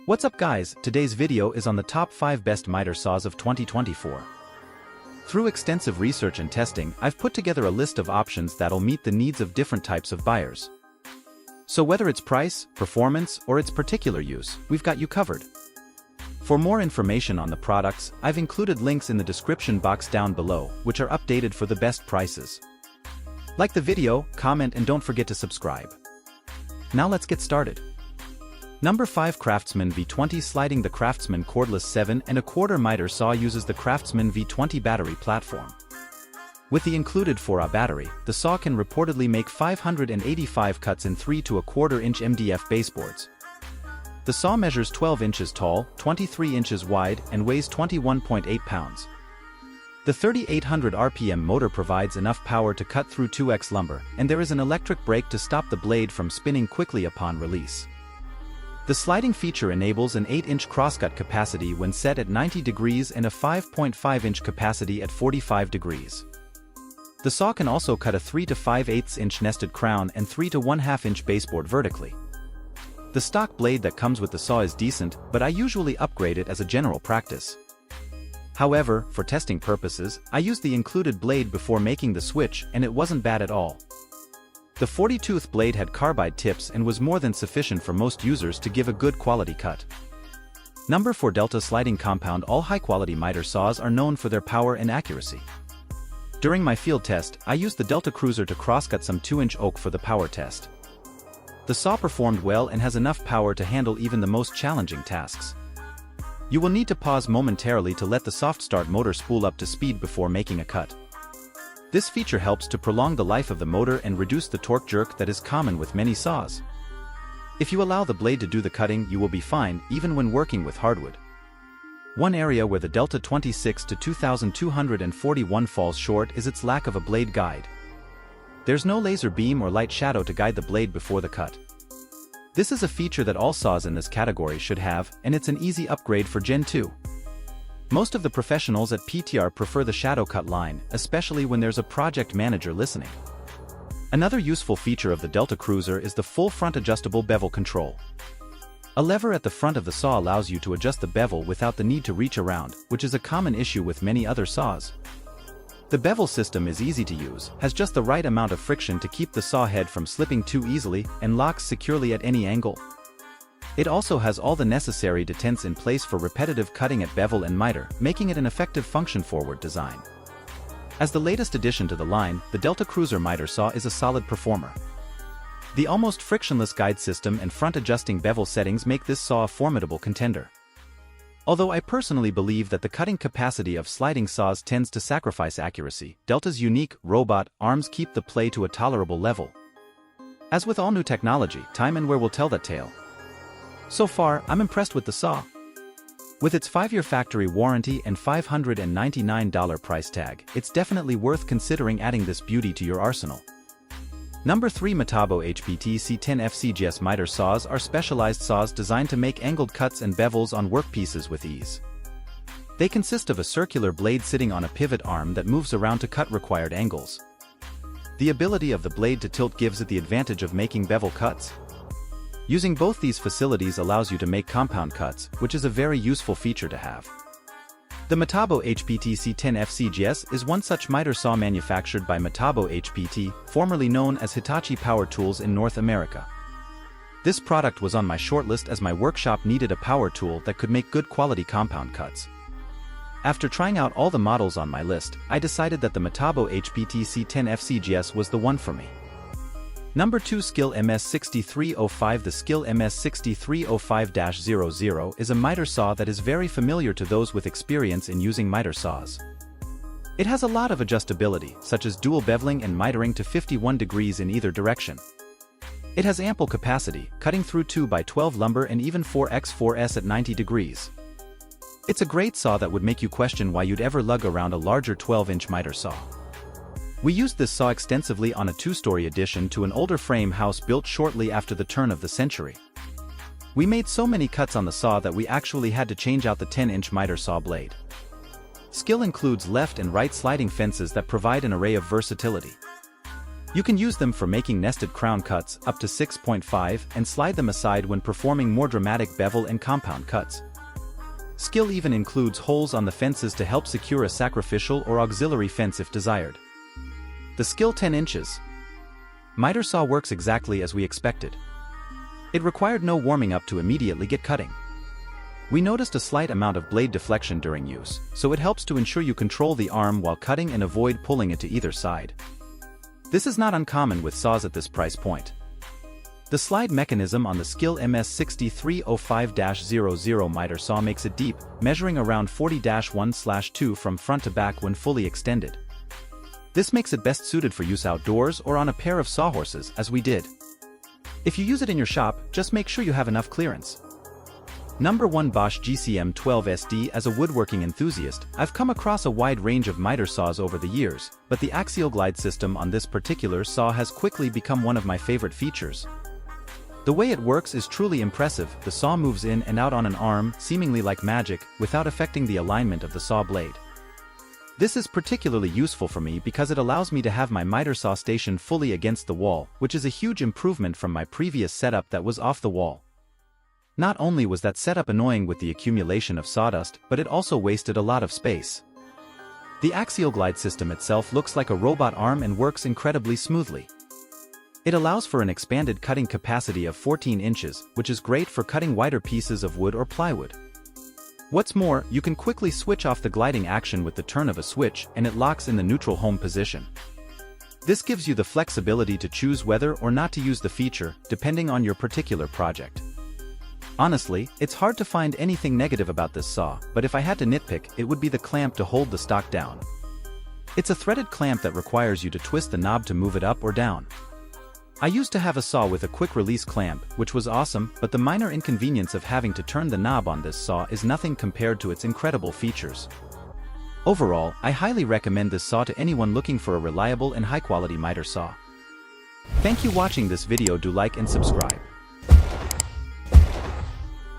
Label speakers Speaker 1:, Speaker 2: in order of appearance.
Speaker 1: What's up guys, today's video is on the top 5 best miter saws of 2024. Through extensive research and testing, I've put together a list of options that'll meet the needs of different types of buyers. So whether it's price, performance, or its particular use, we've got you covered. For more information on the products, I've included links in the description box down below, which are updated for the best prices. Like the video, comment and don't forget to subscribe. Now let's get started. Number 5 Craftsman V20 Sliding. The Craftsman cordless 7¼ miter saw uses the Craftsman V20 battery platform. With the included 4Ah battery, the saw can reportedly make 585 cuts in 3¼ inch MDF baseboards. The saw measures 12 inches tall, 23 inches wide, and weighs 21.8 pounds. The 3800 RPM motor provides enough power to cut through 2x lumber, and there is an electric brake to stop the blade from spinning quickly upon release. The sliding feature enables an 8-inch crosscut capacity when set at 90 degrees and a 5.5-inch capacity at 45 degrees. The saw can also cut a 3 to 5/8 inch nested crown and 3 to 1/2 inch baseboard vertically. The stock blade that comes with the saw is decent, but I usually upgrade it as a general practice. However, for testing purposes, I used the included blade before making the switch and it wasn't bad at all. The 40-tooth blade had carbide tips and was more than sufficient for most users to give a good quality cut. Number 4 Delta Sliding Compound. All high-quality miter saws are known for their power and accuracy. During my field test, I used the Delta Cruiser to crosscut some 2-inch oak for the power test. The saw performed well and has enough power to handle even the most challenging tasks. You will need to pause momentarily to let the soft start motor spool up to speed before making a cut. This feature helps to prolong the life of the motor and reduce the torque jerk that is common with many saws. If you allow the blade to do the cutting, you will be fine, even when working with hardwood. One area where the Delta 26 to 2241 falls short is its lack of a blade guide. There's no laser beam or light shadow to guide the blade before the cut. This is a feature that all saws in this category should have, and it's an easy upgrade for Gen 2. Most of the professionals at PTR prefer the shadow cut line, especially when there's a project manager listening. Another useful feature of the Delta Cruiser is the full front adjustable bevel control. A lever at the front of the saw allows you to adjust the bevel without the need to reach around, which is a common issue with many other saws. The bevel system is easy to use, has just the right amount of friction to keep the saw head from slipping too easily, and locks securely at any angle. It also has all the necessary detents in place for repetitive cutting at bevel and miter, making it an effective function-forward design. As the latest addition to the line, the Delta Cruiser miter saw is a solid performer. The almost frictionless guide system and front-adjusting bevel settings make this saw a formidable contender. Although I personally believe that the cutting capacity of sliding saws tends to sacrifice accuracy, Delta's unique, robot arms keep the play to a tolerable level. As with all new technology, time and wear will tell that tale. So far, I'm impressed with the saw. With its 5-year factory warranty and $599 price tag, it's definitely worth considering adding this beauty to your arsenal. Number 3 Metabo HPT C10FCGS miter saws are specialized saws designed to make angled cuts and bevels on workpieces with ease. They consist of a circular blade sitting on a pivot arm that moves around to cut required angles. The ability of the blade to tilt gives it the advantage of making bevel cuts. Using both these facilities allows you to make compound cuts, which is a very useful feature to have. The Metabo HPT C10FCGS is one such miter saw manufactured by Metabo HPT, formerly known as Hitachi Power Tools in North America. This product was on my shortlist as my workshop needed a power tool that could make good quality compound cuts. After trying out all the models on my list, I decided that the Metabo HPT C10FCGS was the one for me. Number 2 Skil MS6305. The Skil MS6305-00 is a miter saw that is very familiar to those with experience in using miter saws. It has a lot of adjustability, such as dual beveling and mitering to 51 degrees in either direction. It has ample capacity, cutting through 2x12 lumber and even 4x4s at 90 degrees. It's a great saw that would make you question why you'd ever lug around a larger 12-inch miter saw. We used this saw extensively on a 2-story addition to an older frame house built shortly after the turn of the century. We made so many cuts on the saw that we actually had to change out the 10-inch miter saw blade. Skil includes left and right sliding fences that provide an array of versatility. You can use them for making nested crown cuts up to 6.5 and slide them aside when performing more dramatic bevel and compound cuts. Skil even includes holes on the fences to help secure a sacrificial or auxiliary fence if desired. The Skil 10 inches miter saw works exactly as we expected. It required no warming up to immediately get cutting. We noticed a slight amount of blade deflection during use, so it helps to ensure you control the arm while cutting and avoid pulling it to either side. This is not uncommon with saws at this price point. The slide mechanism on the Skil MS6305-00 miter saw makes it deep, measuring around 40-1/2 from front to back when fully extended. This makes it best suited for use outdoors or on a pair of sawhorses, as we did. If you use it in your shop, just make sure you have enough clearance. Number 1 Bosch GCM12SD. As a woodworking enthusiast, I've come across a wide range of miter saws over the years, but the axial glide system on this particular saw has quickly become one of my favorite features. The way it works is truly impressive. The saw moves in and out on an arm, seemingly like magic, without affecting the alignment of the saw blade. This is particularly useful for me because it allows me to have my miter saw stationed fully against the wall, which is a huge improvement from my previous setup that was off the wall. Not only was that setup annoying with the accumulation of sawdust, but it also wasted a lot of space. The axial glide system itself looks like a robot arm and works incredibly smoothly. It allows for an expanded cutting capacity of 14 inches, which is great for cutting wider pieces of wood or plywood. What's more, you can quickly switch off the gliding action with the turn of a switch, and it locks in the neutral home position. This gives you the flexibility to choose whether or not to use the feature, depending on your particular project. Honestly, it's hard to find anything negative about this saw, but if I had to nitpick, it would be the clamp to hold the stock down. It's a threaded clamp that requires you to twist the knob to move it up or down. I used to have a saw with a quick release clamp, which was awesome, but the minor inconvenience of having to turn the knob on this saw is nothing compared to its incredible features. Overall, I highly recommend this saw to anyone looking for a reliable and high-quality miter saw. Thank you for watching this video. Do like and subscribe.